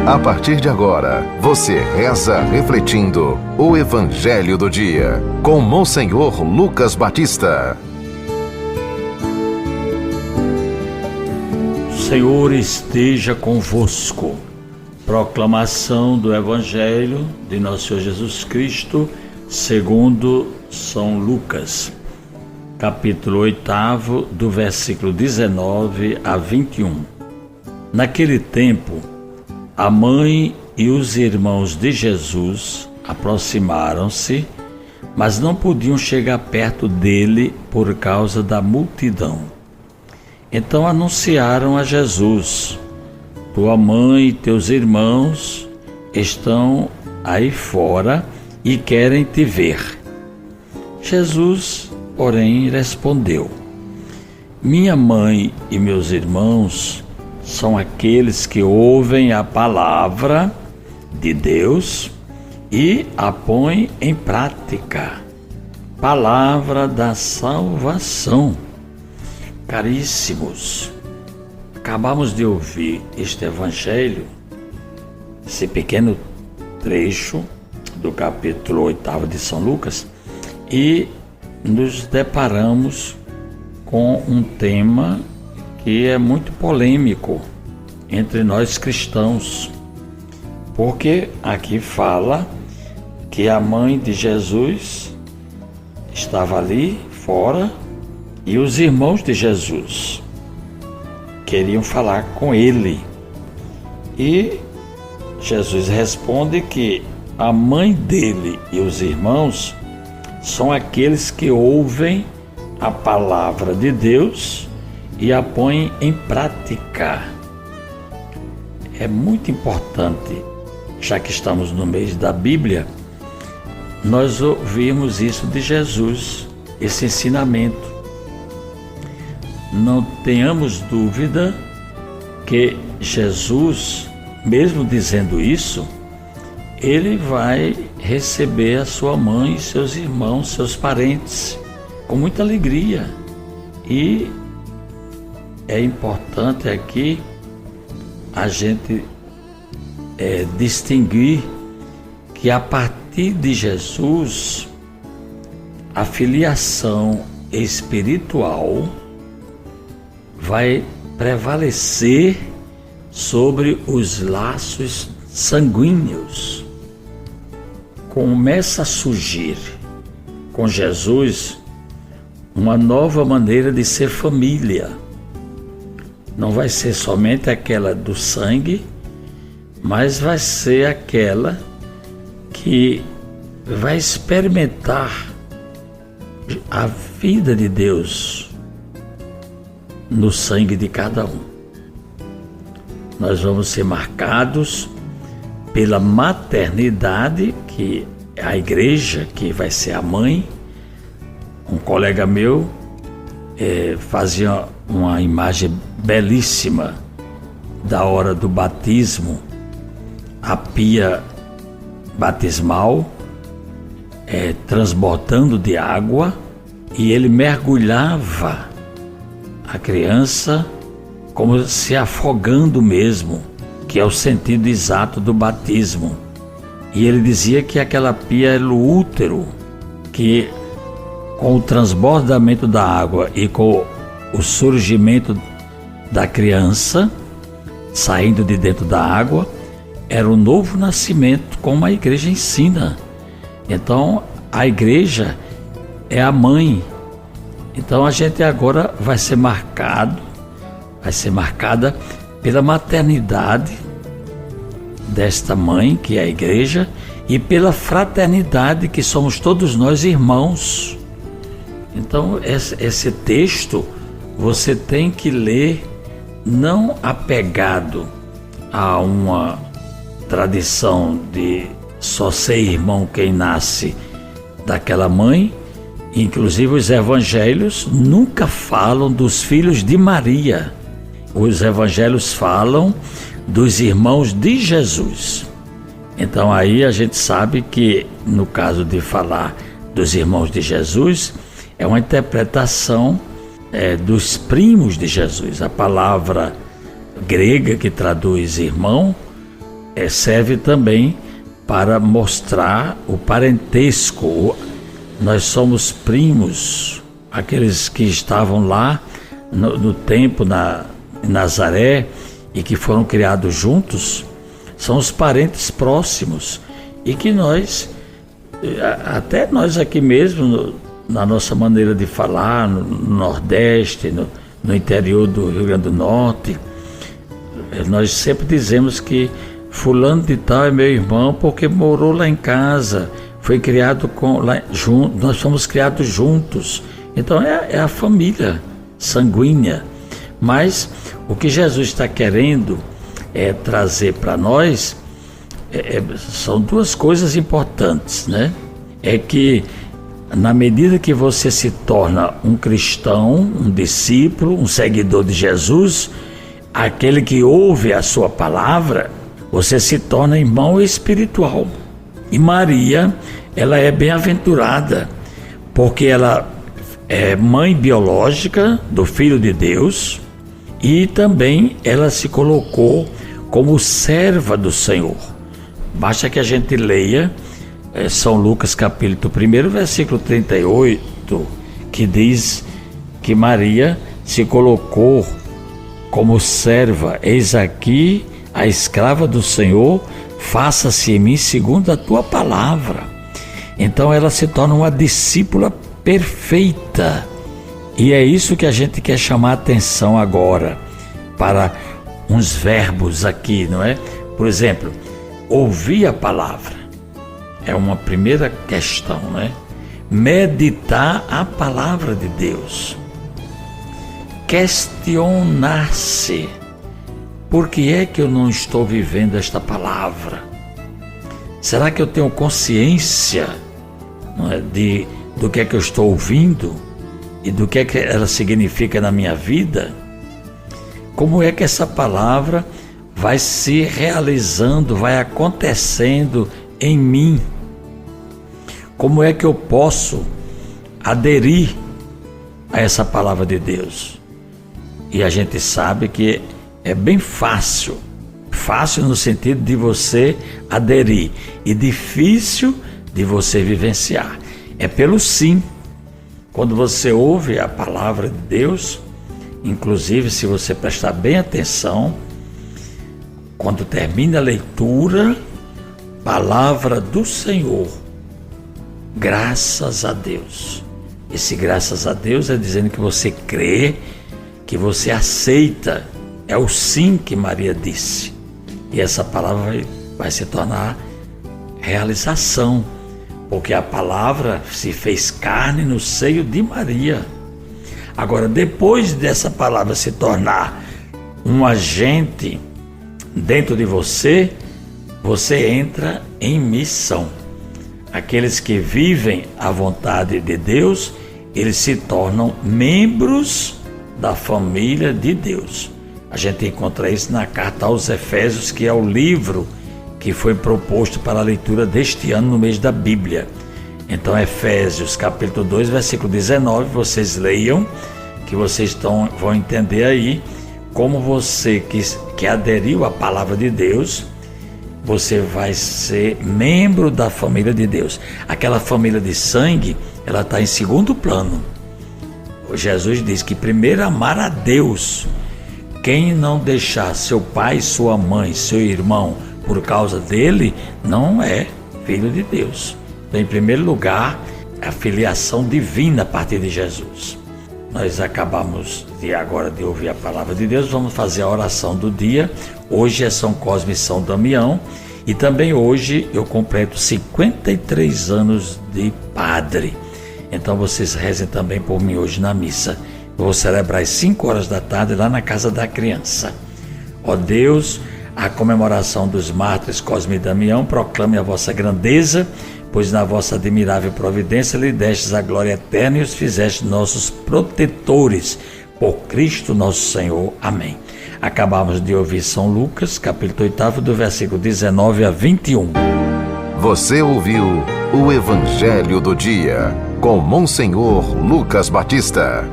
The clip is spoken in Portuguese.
A partir de agora, você reza refletindo o Evangelho do Dia, com Monsenhor Lucas Batista. O Senhor esteja convosco. Proclamação do Evangelho de Nosso Senhor Jesus Cristo, segundo São Lucas, capítulo 8, do versículo 19 a 21. Naquele tempo, a mãe e os irmãos de Jesus aproximaram-se, mas não podiam chegar perto dele por causa da multidão. Então anunciaram a Jesus: tua mãe e teus irmãos estão aí fora e querem te ver. Jesus, porém, respondeu: minha mãe e meus irmãos são aqueles que ouvem a palavra de Deus e a põem em prática. Palavra da salvação. Caríssimos, acabamos de ouvir este evangelho, esse pequeno trecho do capítulo 8 de São Lucas, e nos deparamos com um tema que é muito polêmico entre nós cristãos, porque aqui fala que a mãe de Jesus estava ali fora e os irmãos de Jesus queriam falar com ele. E Jesus responde que a mãe dele e os irmãos são aqueles que ouvem a palavra de Deus e a põem em prática. É muito importante, já que estamos no mês da Bíblia, nós ouvirmos isso de Jesus, esse ensinamento. Não tenhamos dúvida que Jesus, mesmo dizendo isso, ele vai receber a sua mãe, seus irmãos, seus parentes, com muita alegria. E é importante aqui a gente distinguir que a partir de Jesus, a filiação espiritual vai prevalecer sobre os laços sanguíneos. Começa a surgir com Jesus uma nova maneira de ser família. Não vai ser somente aquela do sangue, mas vai ser aquela que vai experimentar a vida de Deus no sangue de cada um. Nós vamos ser marcados pela maternidade, que é a igreja, que vai ser a mãe. Um colega meu fazia uma imagem belíssima da hora do batismo, a pia batismal transbordando de água, e ele mergulhava a criança como se afogando mesmo, que é o sentido exato do batismo. E ele dizia que aquela pia era o útero, que com o transbordamento da água e com o surgimento da criança saindo de dentro da água, era o novo nascimento, como a igreja ensina. Então a igreja é a mãe. Então a gente agora vai ser marcada pela maternidade desta mãe, que é a igreja, e pela fraternidade, que somos todos nós irmãos. Então esse texto você tem que ler não apegado a uma tradição de só ser irmão quem nasce daquela mãe. Inclusive os evangelhos nunca falam dos filhos de Maria. Os evangelhos falam dos irmãos de Jesus. Então aí a gente sabe que no caso de falar dos irmãos de Jesus, é uma interpretação dos primos de Jesus. A palavra grega que traduz irmão serve também para mostrar o parentesco. Nós somos primos, aqueles que estavam lá no tempo em Nazaré e que foram criados juntos, são os parentes próximos e que nós, até nós aqui mesmo, na nossa maneira de falar, no Nordeste, no interior do Rio Grande do Norte, nós sempre dizemos que fulano de tal é meu irmão porque morou lá em casa, foi criado junto, nós fomos criados juntos. Então é a família sanguínea. Mas o que Jesus está querendo trazer para nós são duas coisas importantes, né? É que na medida que você se torna um cristão, um discípulo, um seguidor de Jesus, aquele que ouve a sua palavra, você se torna irmão espiritual. E Maria, ela é bem-aventurada, porque ela é mãe biológica do Filho de Deus e também ela se colocou como serva do Senhor. Basta que a gente leia São Lucas capítulo 1, versículo 38, que diz que Maria se colocou como serva. Eis aqui a escrava do Senhor, faça-se em mim segundo a tua palavra. Então ela se torna uma discípula perfeita. E é isso que a gente quer chamar a atenção agora, para uns verbos aqui, não é? Por exemplo, ouvir a palavra é uma primeira questão, né? Meditar a palavra de Deus. Questionar-se. Por que é que eu não estou vivendo esta palavra? Será que eu tenho consciência, não é, do que é que eu estou ouvindo e do que é que ela significa na minha vida? Como é que essa palavra vai se realizando, vai acontecendo em mim? Como é que eu posso aderir a essa palavra de Deus? E a gente sabe que é bem fácil no sentido de você aderir e difícil de você vivenciar. É pelo sim. Quando você ouve a palavra de Deus, inclusive se você prestar bem atenção, quando termina a leitura, palavra do Senhor, graças a Deus. Esse graças a Deus é dizendo que você crê, que você aceita. É o sim que Maria disse. E essa palavra vai se tornar realização, porque a palavra se fez carne no seio de Maria. Agora, depois dessa palavra se tornar um agente dentro de você, você entra em missão. Aqueles que vivem a vontade de Deus, eles se tornam membros da família de Deus. A gente encontra isso na carta aos Efésios, que é o livro que foi proposto para a leitura deste ano no mês da Bíblia. Então, Efésios capítulo 2, versículo 19, vocês leiam, que vocês vão entender aí como você que aderiu à palavra de Deus, você vai ser membro da família de Deus. Aquela família de sangue, ela está em segundo plano. Jesus diz que primeiro amar a Deus. Quem não deixar seu pai, sua mãe, seu irmão por causa dele, não é filho de Deus. Então, em primeiro lugar, a filiação divina a partir de Jesus. Nós acabamos agora de ouvir a palavra de Deus, vamos fazer a oração do dia. Hoje é São Cosme e São Damião e também hoje eu completo 53 anos de padre. Então vocês rezem também por mim hoje na missa. Eu vou celebrar às 5 horas da tarde lá na Casa da Criança. Ó Deus, a comemoração dos mártires Cosme e Damião proclame a vossa grandeza, pois na vossa admirável providência lhe destes a glória eterna e os fizeste nossos protetores. Por Cristo nosso Senhor. Amém. Acabamos de ouvir São Lucas, capítulo 8, do versículo 19 a 21. Você ouviu o Evangelho do Dia, com Monsenhor Lucas Batista.